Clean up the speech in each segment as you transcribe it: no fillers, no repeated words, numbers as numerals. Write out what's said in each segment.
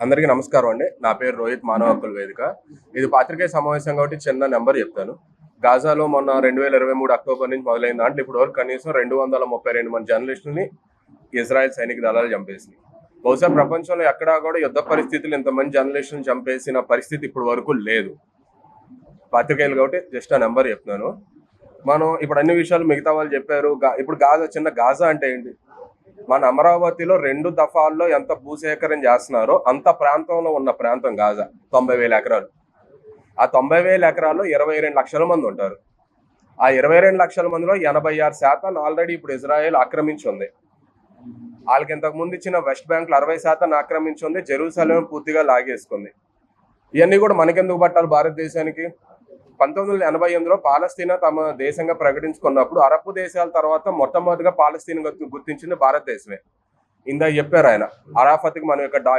అందరికీ నమస్కారం అండి. నా పేరు రోహిత్, మానవ హక్కుల వేదిక. ఇది పాత్రికేయ సమావేశం కాబట్టి చిన్న నెంబర్ చెప్తాను. గాజాలో మొన్న 2023 అక్టోబర్ నుంచి మొదలైన దాంట్లో ఇప్పుడు వరకు కనీసం 232 మంది జర్నలిస్టులని ఇజ్రాయెల్ సైనిక దళాలు చంపేసినాయి. బహుశా ప్రపంచంలో ఎక్కడా కూడా యుద్ధ పరిస్థితులు ఇంతమంది జర్నలిస్టులను చంపేసిన పరిస్థితి ఇప్పుడు వరకు లేదు. పాత్రికేయులు కాబట్టి జస్ట్ ఆ నెంబర్ చెప్తున్నాను. మనం ఇప్పుడు అన్ని విషయాలు మిగతా వాళ్ళు చెప్పారు. ఇప్పుడు గాజా అంటే ఏంటి? మన అమరావతిలో 2 దఫాల్లో ఎంత భూసేకరణ చేస్తున్నారో అంత ప్రాంతంలో ఉన్న ప్రాంతం గాజా 90,000 ఎకరాలు. ఆ 90,000 ఎకరాల్లో 22 లక్షల మంది ఉంటారు. ఆ 22 లక్షల మందిలో 86% ఆల్రెడీ ఇప్పుడు ఇజ్రాయెల్ ఆక్రమించి ఉంది. వాళ్ళకి ఇంతకు ముందు ఇచ్చిన వెస్ట్ బ్యాంక్ 60% ఆక్రమించి ఉంది. జెరూసలేం పూర్తిగా లాగేసుకుంది. ఇవన్నీ కూడా మనకెందుకు పట్టాలి భారతదేశానికి? 1988లో పాలస్తీనా తమ దేశంగా ప్రకటించుకున్నప్పుడు అరబ్ దేశాల తర్వాత మొట్టమొదటిగా పాలస్తీనా గుర్తించింది భారతదేశమే. ఇందా చెప్పారు ఆయన, అరాఫత్కి మనం ఇక్కడ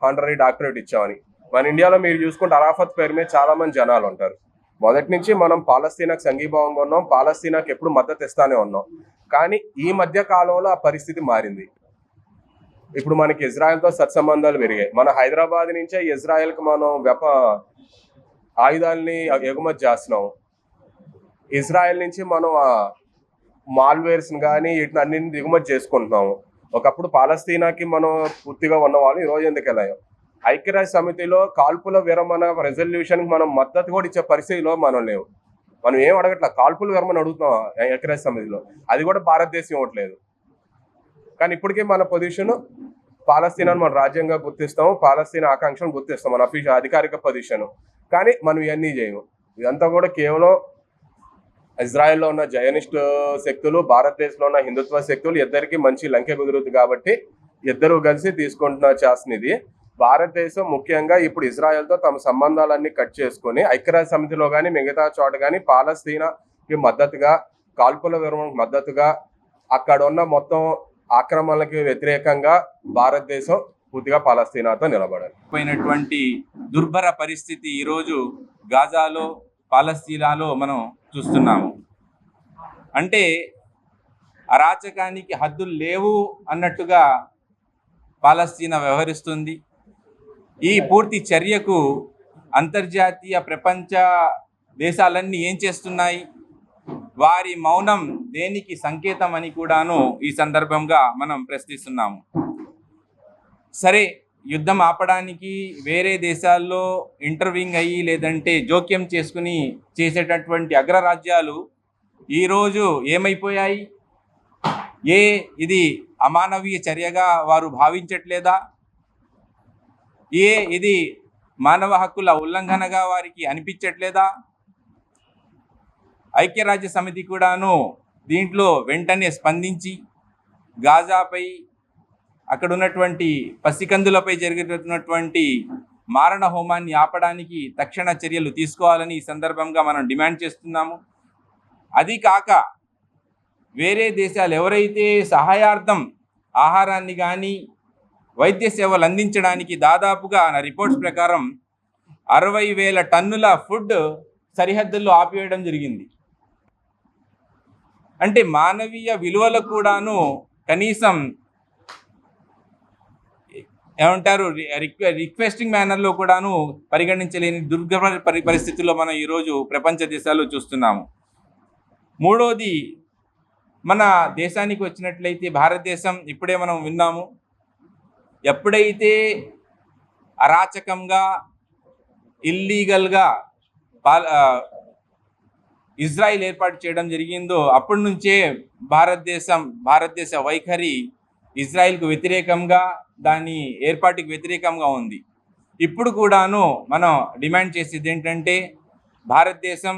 హానరీ డాక్టరేట్ ఇచ్చామని. మన ఇండియాలో మీరు చూసుకుంటే అరాఫత్ పేరు మీద చాలా మంది జనాలు ఉంటారు. మొదటి నుంచి మనం పాలస్తీనాకు సంఘీభావంగా ఉన్నాం, పాలస్తీనాకి ఎప్పుడు మద్దతు ఇస్తానే ఉన్నాం. కానీ ఈ మధ్య కాలంలో ఆ పరిస్థితి మారింది. ఇప్పుడు మనకి ఇజ్రాయెల్తో సత్సంబంధాలు పెరిగాయి. మన హైదరాబాద్ నుంచే ఇజ్రాయెల్కి మనం ఆయుధాలని ఎగుమతి చేస్తున్నాం. ఇజ్రాయెల్ నుంచి మనం మాల్వేర్స్ని కానీ వీటిని అన్నింటిని దిగుమతి చేసుకుంటున్నాము. ఒకప్పుడు పాలస్తీనాకి మనం పూర్తిగా ఉన్నవాళ్ళు ఈరోజు ఎందుకు వెళ్ళాం? ఐక్యరాజ్య సమితిలో కాల్పుల విరమణ రెజల్యూషన్కి మనం మద్దతు కూడా ఇచ్చే పరిస్థితిలో మనం లేవు. మనం ఏం అడగట్లా, కాల్పుల విరమణ అడుగుతున్నాం ఐక్యరాజ్య సమితిలో. అది కూడా భారతదేశం ఇవ్వట్లేదు. కానీ ఇప్పటికీ మన పొజిషన్ పాలస్తీనాను మనం రాజ్యంగా గుర్తిస్తాము, పాలస్తీనా ఆకాంక్షను గుర్తిస్తాం, మన అధికారిక పొజిషన్. కానీ మనం ఇవన్నీ చేయము. ఇదంతా కూడా కేవలం ఇజ్రాయెల్లో ఉన్న జయనిస్ట్ శక్తులు, భారతదేశంలో ఉన్న హిందుత్వ శక్తులు ఇద్దరికి మంచి లంకె కుదురుతుంది కాబట్టి ఇద్దరు కలిసి చేస్తుంది ఇది. భారతదేశం ముఖ్యంగా ఇప్పుడు ఇజ్రాయెల్తో తమ సంబంధాలన్నీ కట్ చేసుకొని ఐక్యరాజ్య సమితిలో కానీ మిగతా చోట కానీ పాలస్తీనాకి మద్దతుగా, కాల్పుల విరమణకు మద్దతుగా, అక్కడ ఉన్న మొత్తం ఆక్రమణలకి వ్యతిరేకంగా భారతదేశం పూర్తిగా పాలస్తీనాతో నిలబడాలి. పోయినటువంటి దుర్భర పరిస్థితి ఈరోజు గాజాలో, పాలస్తీనాలో మనం చూస్తున్నాము. అంటే అరాచకానికి హద్దులు లేవు అన్నట్టుగా పాలస్తీనా వ్యవహరిస్తుంది. ఈ పూర్తి చర్యకు అంతర్జాతీయ ప్రపంచ దేశాలన్నీ ఏం చేస్తున్నాయి? వారి మౌనం దేనికి సంకేతం అని కూడాను ఈ సందర్భంగా మనం ప్రశ్నిస్తున్నాము. సరే, యుద్ధం ఆపడానికి వేరే దేశాల్లో ఇంటర్వ్యూయింగ్ అయ్యి లేదంటే జోక్యం చేసుకుని చేసేటటువంటి అగ్రరాజ్యాలు ఈరోజు ఏమైపోయాయి? ఇది అమానవీయ చర్యగా వారు భావించట్లేదా? ఇది మానవ హక్కుల ఉల్లంఘనగా వారికి అనిపించట్లేదా? ఐక్యరాజ్య సమితి కూడాను దీంట్లో వెంటనే స్పందించి గాజాపై, అక్కడ ఉన్నటువంటి పసికందులపై జరుగుతున్నటువంటి మారణ హోమాన్ని ఆపడానికి తక్షణ చర్యలు తీసుకోవాలని ఈ సందర్భంగా మనం డిమాండ్ చేస్తున్నాము. అది కాక వేరే దేశాలు ఎవరైతే సహాయార్థం ఆహారాన్ని కానీ వైద్య సేవలు అందించడానికి దాదాపుగా నా రిపోర్ట్స్ ప్రకారం 60,000 టన్నుల ఫుడ్ సరిహద్దుల్లో ఆపివేయడం జరిగింది. అంటే మానవీయ విలువలకు కూడాను కనీసం ఏమంటారు రిక్వెస్టింగ్ మేనర్లో కూడాను పరిగణించలేని దుర్భర పరిస్థితుల్లో మనం ఈరోజు ప్రపంచ దేశాల్లో చూస్తున్నాము. మూడోది, మన దేశానికి వచ్చినట్లయితే భారతదేశం ఇప్పుడే మనం విన్నాము, ఎప్పుడైతే అరాచకంగా ఇల్లీగల్గా ఇజ్రాయిల్ ఏర్పాటు చేయడం జరిగిందో అప్పటి నుంచే భారతదేశ వైఖరి ఇజ్రాయిల్కు వ్యతిరేకంగా, దాని ఏర్పాటుకు వ్యతిరేకంగా ఉంది. ఇప్పుడు కూడాను మనం డిమాండ్ చేసేది ఏంటంటే భారతదేశం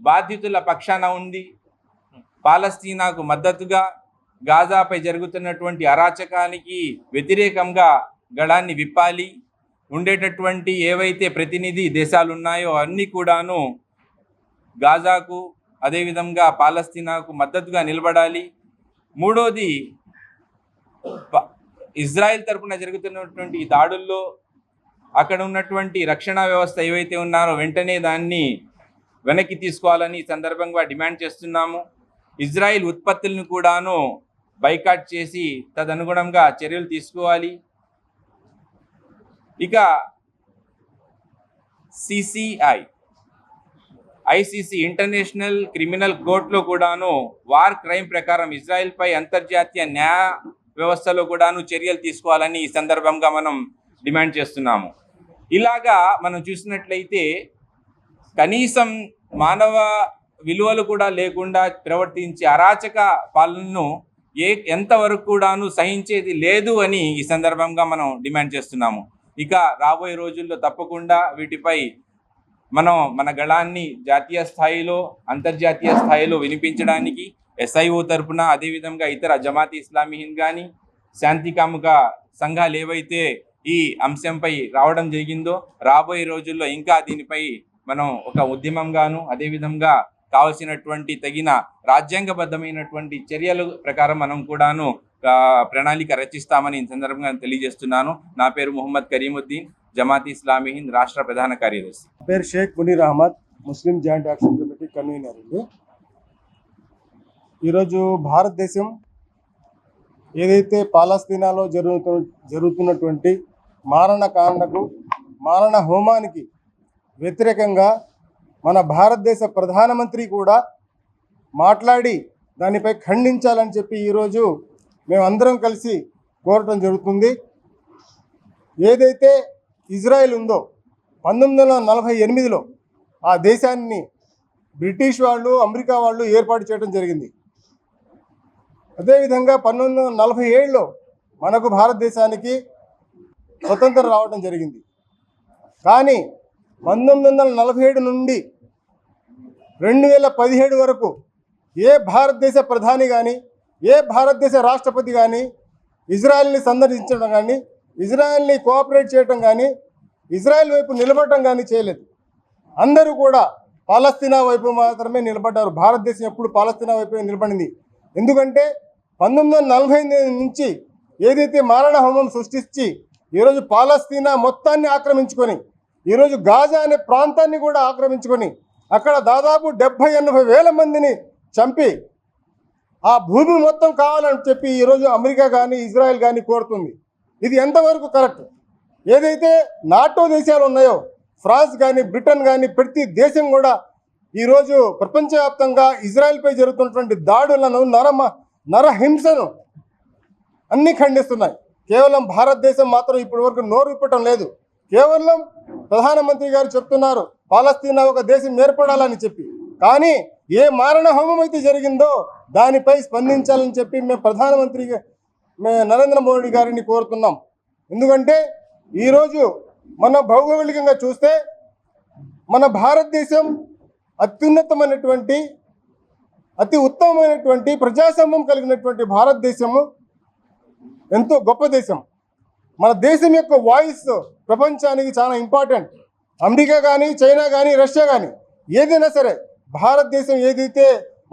బాధితుల పక్షాన ఉంది. పాలస్తీనాకు మద్దతుగా గాజాపై జరుగుతున్నటువంటి అరాచకానికి వ్యతిరేకంగా గళాన్ని విప్పాలి. ఉండేటటువంటి ఏవైతే ప్రతినిధి దేశాలు ఉన్నాయో అన్నీ కూడాను గాజాకు అదేవిధంగా పాలస్తీనాకు మద్దతుగా నిలబడాలి. మూడోది, ఇజ్రాయెల్ తరపున జరుగుతున్నటువంటి దాడుల్లో అక్కడ ఉన్నటువంటి రక్షణ వ్యవస్థ ఏవైతే ఉన్నారో వెంటనే దాన్ని వెనక్కి తీసుకోవాలని ఈ సందర్భంగా డిమాండ్ చేస్తున్నాము. ఇజ్రాయెల్ ఉత్పత్తులను కూడాను బైకాట్ చేసి తదనుగుణంగా చర్యలు తీసుకోవాలి. ఇక ఐసీసీ ఇంటర్నేషనల్ క్రిమినల్ కోర్టులో కూడాను వార్ క్రైమ్ ప్రకారం ఇజ్రాయెల్పై అంతర్జాతీయ న్యాయ వ్యవస్థలో కూడాను చర్యలు తీసుకోవాలని ఈ సందర్భంగా మనం డిమాండ్ చేస్తున్నాము. ఇలాగా మనం చూసినట్లయితే కనీసం మానవ విలువలు కూడా లేకుండా ప్రవర్తించే అరాచక పాలనను ఎంతవరకు కూడాను సహించేది లేదు అని ఈ సందర్భంగా మనం డిమాండ్ చేస్తున్నాము. ఇక రాబోయే రోజుల్లో తప్పకుండా వీటిపై మనం మన గళాన్ని జాతీయ స్థాయిలో అంతర్జాతీయ స్థాయిలో వినిపించడానికి ఎస్ఐఓ తరపున, అదేవిధంగా ఇతర జమాత్ ఇస్లామీ హింద్ కానీ శాంతికాముక సంఘాలు ఏవైతే ఈ అంశంపై రావడం జరిగిందో రాబోయే రోజుల్లో ఇంకా దీనిపై మనం ఒక ఉద్యమంగాను, అదేవిధంగా కావలసినటువంటి తగిన రాజ్యాంగబద్ధమైనటువంటి చర్యల ప్రకారం మనం కూడాను ప్రణాళిక రచిస్తామని ఈ సందర్భంగా తెలియజేస్తున్నాను. నా పేరు మొహమ్మద్ కరీముద్దీన్, జమాత్ ఇస్లామీ హింద్ రాష్ట్ర ప్రధాన కార్యదర్శి. పేరు Sheikh Munir Ahmed, Muslim joint action committee convener అండి. ఈరోజు భారతదేశం ఏదైతే పాలస్తీనాలో జరుగుతున్నటువంటి మారణకాండకు, మారణ హోమానికి వ్యతిరేకంగా మన భారతదేశ ప్రధానమంత్రి కూడా మాట్లాడి దానిపై ఖండించాలని చెప్పి ఈరోజు మేమందరం కలిసి కోరటం జరుగుతుంది. ఏదైతే ఇజ్రాయెల్ ఉందో 1948లో ఆ దేశాన్ని బ్రిటిష్ వాళ్ళు, అమెరికా వాళ్ళు ఏర్పాటు చేయడం జరిగింది. అదేవిధంగా 1947లో మనకు భారతదేశానికి స్వతంత్రం రావడం జరిగింది. కానీ 1947 నుండి 2017 వరకు ఏ భారతదేశ ప్రధాని కానీ, ఏ భారతదేశ రాష్ట్రపతి కానీ ఇజ్రాయెల్ని సందర్శించడం కానీ, ఇజ్రాయెల్ని కోఆపరేట్ చేయడం కానీ, ఇజ్రాయెల్ వైపు నిలబడటం కానీ చేయలేదు. అందరూ కూడా పాలస్తీనా వైపు మాత్రమే నిలబడ్డారు. భారతదేశం ఎప్పుడు పాలస్తీనా వైపు నిలబడింది. ఎందుకంటే 1948 నుంచి ఏదైతే మారణ హోమం సృష్టించి ఈరోజు పాలస్తీనా మొత్తాన్ని ఆక్రమించుకొని, ఈరోజు గాజా అనే ప్రాంతాన్ని కూడా ఆక్రమించుకొని అక్కడ దాదాపు 70-80 వేల మందిని చంపి ఆ భూమి మొత్తం కావాలని చెప్పి ఈరోజు అమెరికా కానీ, ఇజ్రాయెల్ కానీ కోరుతుంది. ఇది ఎంతవరకు కరెక్ట్? ఏదైతే నాటో దేశాలు ఉన్నాయో, ఫ్రాన్స్ కానీ, బ్రిటన్ కానీ, ప్రతి దేశం కూడా ఈరోజు ప్రపంచవ్యాప్తంగా ఇజ్రాయెల్పై జరుగుతున్నటువంటి దాడులను, నరహింసను అన్నీ ఖండిస్తున్నాయి. కేవలం భారతదేశం మాత్రం ఇప్పటి వరకు నోరు విప్పటం లేదు. కేవలం ప్రధానమంత్రి గారు చెప్తున్నారు పాలస్తీనా ఒక దేశం ఏర్పడాలని చెప్పి. కానీ ఏ మారణ హోమం అయితే జరిగిందో దానిపై స్పందించాలని చెప్పి మేము ప్రధానమంత్రి నరేంద్ర మోడీ గారిని కోరుతున్నాం. ఎందుకంటే ఈరోజు మన భౌగోళికంగా చూస్తే మన భారతదేశం అత్యున్నతమైనటువంటి, అతి ఉత్తమమైనటువంటి ప్రజాస్వామ్యం కలిగినటువంటి భారతదేశము ఎంతో గొప్ప దేశం. మన దేశం యొక్క వాయిస్ ప్రపంచానికి చాలా ఇంపార్టెంట్. అమెరికా కానీ, చైనా కానీ, రష్యా కానీ ఏదైనా సరే భారతదేశం ఏదైతే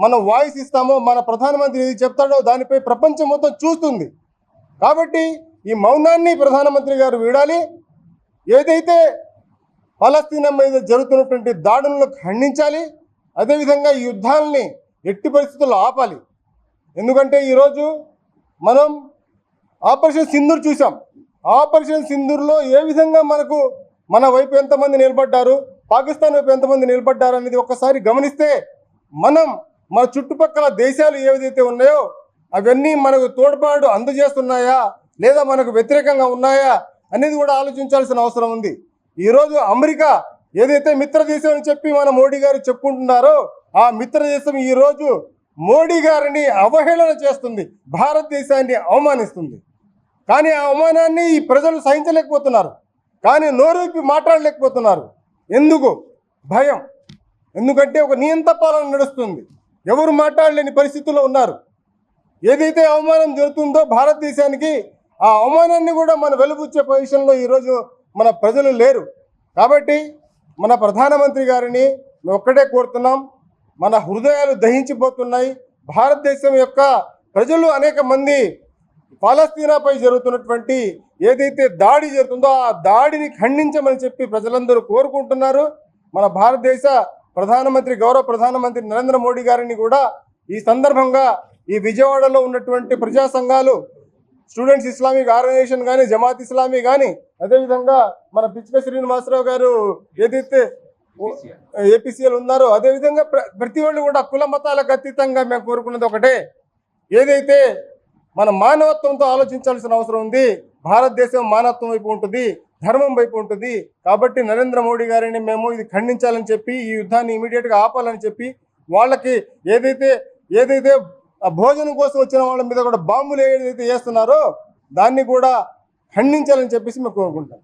మనం వాయిస్ ఇస్తామో, మన ప్రధానమంత్రి ఏది చెప్తాడో దానిపై ప్రపంచం మొత్తం చూస్తుంది. కాబట్టి ఈ మౌనాన్ని ప్రధానమంత్రి గారు వీడాలి. ఏదైతే పాలస్తీనా మీద జరుగుతున్నటువంటి దాడులను ఖండించాలి. అదేవిధంగా ఈ యుద్ధాలని ఎట్టి పరిస్థితుల్లో ఆపాలి. ఎందుకంటే ఈరోజు మనం ఆపరేషన్ సింధూర్ చూసాం. ఆపరేషన్ సింధూర్లో ఏ విధంగా మన వైపు ఎంతమంది నిలబడ్డారు, పాకిస్తాన్ వైపు ఎంతమంది నిలబడ్డారు అనేది ఒక్కసారి గమనిస్తే మన చుట్టుపక్కల దేశాలు ఏవైతే ఉన్నాయో అవన్నీ మనకు తోడ్పాటు అందజేస్తున్నాయా లేదా మనకు వ్యతిరేకంగా ఉన్నాయా అనేది కూడా ఆలోచించాల్సిన అవసరం ఉంది. ఈరోజు అమెరికా ఏదైతే మిత్రదేశం అని చెప్పి మన మోడీ గారు చెప్పుకుంటున్నారో ఆ మిత్రదేశం ఈరోజు మోడీ గారిని అవహేళన చేస్తుంది, భారతదేశాన్ని అవమానిస్తుంది. కానీ ఆ అవమానాన్ని ఈ ప్రజలు సహించలేకపోతున్నారు. కానీ నోరుపి మాట్లాడలేకపోతున్నారు. ఎందుకు? భయం. ఎందుకంటే ఒక నియంత పాలన నడుస్తుంది. ఎవరు మాట్లాడలేని పరిస్థితుల్లో ఉన్నారు. ఏదైతే అవమానం జరుగుతుందో భారతదేశానికి, ఆ అవమానాన్ని కూడా మన వెలుబుచ్చే పొజిషన్లో ఈరోజు మన ప్రజలు లేరు. కాబట్టి మన ప్రధానమంత్రి గారిని మేము ఒక్కటే కోరుతున్నాం. మన హృదయాలు దహించిపోతున్నాయి. భారతదేశం యొక్క ప్రజలు అనేక మంది పాలస్తీనాపై జరుగుతున్నటువంటి ఏదైతే దాడి జరుగుతుందో ఆ దాడిని ఖండించమని చెప్పి ప్రజలందరూ కోరుకుంటున్నారు. మన భారతదేశ ప్రధానమంత్రి, గౌరవ ప్రధానమంత్రి నరేంద్ర మోడీ గారిని కూడా ఈ సందర్భంగా ఈ విజయవాడలో ఉన్నటువంటి ప్రజా సంఘాలు స్టూడెంట్స్ ఇస్లామిక్ ఆర్గనైజేషన్ కానీ, జమాత్ ఇస్లామీ కానీ, అదేవిధంగా మన పిచ్చుక శ్రీనివాసరావు గారు ఏదైతే ఏపీసీఎల్ ఉన్నారో, అదేవిధంగా ప్రతి వాళ్ళు కూడా కుల మతాలకు అతీతంగా మేము కోరుకున్నది ఒకటే, ఏదైతే మన మానవత్వంతో ఆలోచించాల్సిన అవసరం ఉంది. భారతదేశం మానవత్వం వైపు ఉంటుంది, ధర్మం వైపు ఉంటుంది. కాబట్టి నరేంద్ర మోడీ గారిని మేము ఇది ఖండించాలని చెప్పి, ఈ యుద్ధాన్ని ఇమీడియట్గా ఆపాలని చెప్పి, వాళ్ళకి ఏదైతే ఆ భోజనం కోసం వచ్చిన వాళ్ళ మీద కూడా బాంబులు ఏదైతే వేస్తున్నారో దాన్ని కూడా ఖండించాలని చెప్పేసి మేము కోరుకుంటాం.